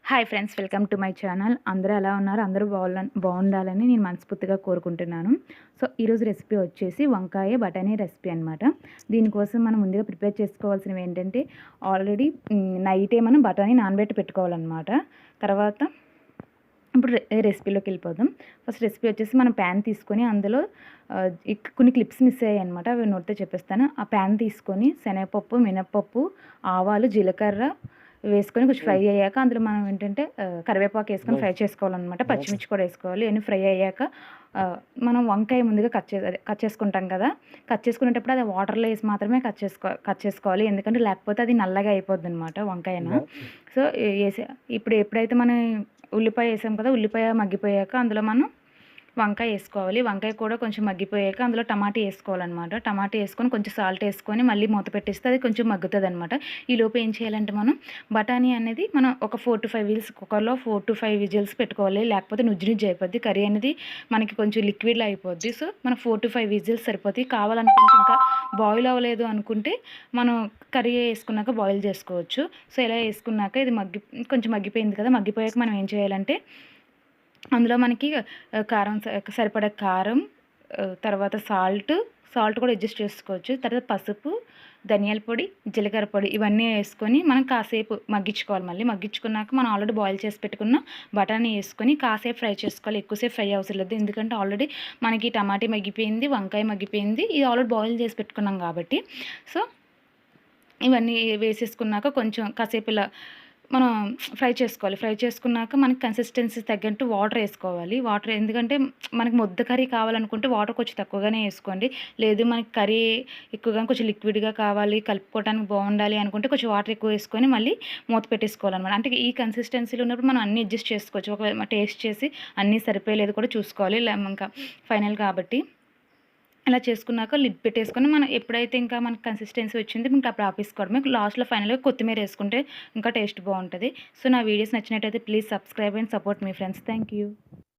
Hi friends, welcome to my channel. అందరూ ఎలా ఉన్నారు? అందరూ బాగుండాలని నేను మనస్ఫూర్తిగా కోరుకుంటున్నాను. సో ఈరోజు రెసిపీ వచ్చేసి వంకాయ బఠానీ రెసిపీ అనమాట. దీనికోసం మనం ముందుగా ప్రిపేర్ చేసుకోవాల్సినవి ఏంటంటే, ఆల్రెడీ నైటే మనం బఠానీ నానబెట్టి పెట్టుకోవాలన్నమాట. తర్వాత ఇప్పుడు రెసిపీలోకి వెళ్ళిపోదాం. ఫస్ట్ రెసిపీ వచ్చేసి మనం ప్యాన్ తీసుకొని అందులో కొన్ని క్లిప్స్ మిస్ అయ్యాయి అనమాట. అవి నోటితో చెప్పేస్తాను. ఆ ప్యాన్ తీసుకొని శనగపప్పు, మినప్పప్పు, ఆవాలు, జీలకర్ర వేసుకొని కొంచెం ఫ్రై అయ్యాక అందులో మనం ఏంటంటే కరివేపాకు వేసుకొని ఫ్రై చేసుకోవాలన్నమాట. పచ్చిమిర్చి కూడా వేసుకోవాలి. ఇవన్నీ ఫ్రై అయ్యాక మనం వంకాయ ముందుగా కట్ చేసుకుంటాం కదా. కట్ చేసుకునేటప్పుడు అది వాటర్లో వేసి మాత్రమే కట్ చేసుకోవాలి. ఎందుకంటే లేకపోతే అది నల్లగా అయిపోద్ది అనమాట వంకాయన. సో ఇప్పుడు ఎప్పుడైతే మనం ఉల్లిపాయ వేసాం కదా, ఉల్లిపాయ మగ్గిపోయాక అందులో మనం వంకాయ వేసుకోవాలి. వంకాయ కూడా కొంచెం మగ్గిపోయాక అందులో టమాటా వేసుకోవాలన్నమాట. టమాటా వేసుకొని కొంచెం సాల్ట్ వేసుకొని మళ్ళీ మూత పెట్టేస్తే అది కొంచెం మగ్గుతుంది అనమాట. ఈ లోపు ఏం చేయాలంటే మనం బఠానీ అనేది మనం ఒక 4 to 5 విజిల్స్, కుక్కర్లో 4 to 5 విజిల్స్ పెట్టుకోవాలి. లేకపోతే నుజ్జు అయిపోద్ది. కర్రీ అనేది మనకి కొంచెం లిక్విడ్లో అయిపోద్ది. సో మనం 4 to 5 విజిల్స్ సరిపోతాయి. కావాలనుకుంటే ఇంకా బాయిల్ అవ్వలేదు అనుకుంటే మనం కర్రీ వేసుకున్నాక బాయిల్ చేసుకోవచ్చు. సో ఇలా వేసుకున్నాక ఇది కొంచెం మగ్గిపోయింది కదా. మగ్గిపోయాక మనం ఏం చేయాలంటే అందులో మనకి కారం సరిపడా కారం, తర్వాత సాల్ట్ కూడా అడ్జస్ట్ చేసుకోవచ్చు. తర్వాత పసుపు, ధనియాల పొడి, జీలకర్ర పొడి ఇవన్నీ వేసుకొని మనం కాసేపు మగ్గించుకోవాలి. మళ్ళీ మగ్గించుకున్నాక మనం ఆల్రెడీ బాయిల్ చేసి పెట్టుకున్న బఠానీ వేసుకొని కాసేపు ఫ్రై చేసుకోవాలి. ఎక్కువసేపు ఫ్రై అవసరం లేదు. ఎందుకంటే ఆల్రెడీ మనకి టమాటా మగ్గిపోయింది, వంకాయ మగ్గిపోయింది. ఇది ఆల్రెడీ బాయిల్ చేసి పెట్టుకున్నాం కాబట్టి. సో ఇవన్నీ వేసేసుకున్నాక కొంచెం కాసేపు ఇలా మనం ఫ్రై చేసుకోవాలి. ఫ్రై చేసుకున్నాక మనకి కన్సిస్టెన్సీ తగ్గట్టు వాటర్ వేసుకోవాలి. వాటర్ ఎందుకంటే మనకి ముద్ద కర్రీ కావాలనుకుంటే వాటర్ కొంచెం తక్కువగానే వేసుకోండి. లేదు మనకి కర్రీ ఎక్కువగా కొంచెం లిక్విడ్గా కావాలి, కలుపుకోవడానికి బాగుండాలి అనుకుంటే కొంచెం వాటర్ ఎక్కువ వేసుకొని మళ్ళీ మూత పెట్టేసుకోవాలన్నమాట. అంటే ఈ కన్సిస్టెన్సీలో ఉన్నప్పుడు మనం అన్నీ అడ్జస్ట్ చేసుకోవచ్చు. ఒకవేళ టేస్ట్ చేసి అన్నీ సరిపోయలేదు కూడా చూసుకోవాలి. ఇంకా ఫైనల్ కాబట్టి ఇలా చేసుకున్నాక లిడ్ పెట్టేసుకొని మనం ఎప్పుడైతే ఇంకా మనకు కన్సిస్టెన్సీ వచ్చింది ఇంకా అప్పుడు ఆపేసుకోవడమే. లాస్ట్లో ఫైనల్గా కొత్తిమీర వేసుకుంటే ఇంకా టేస్ట్ బాగుంటుంది. సో నా వీడియోస్ నచ్చినట్టయితే please subscribe and support me friends. Thank you.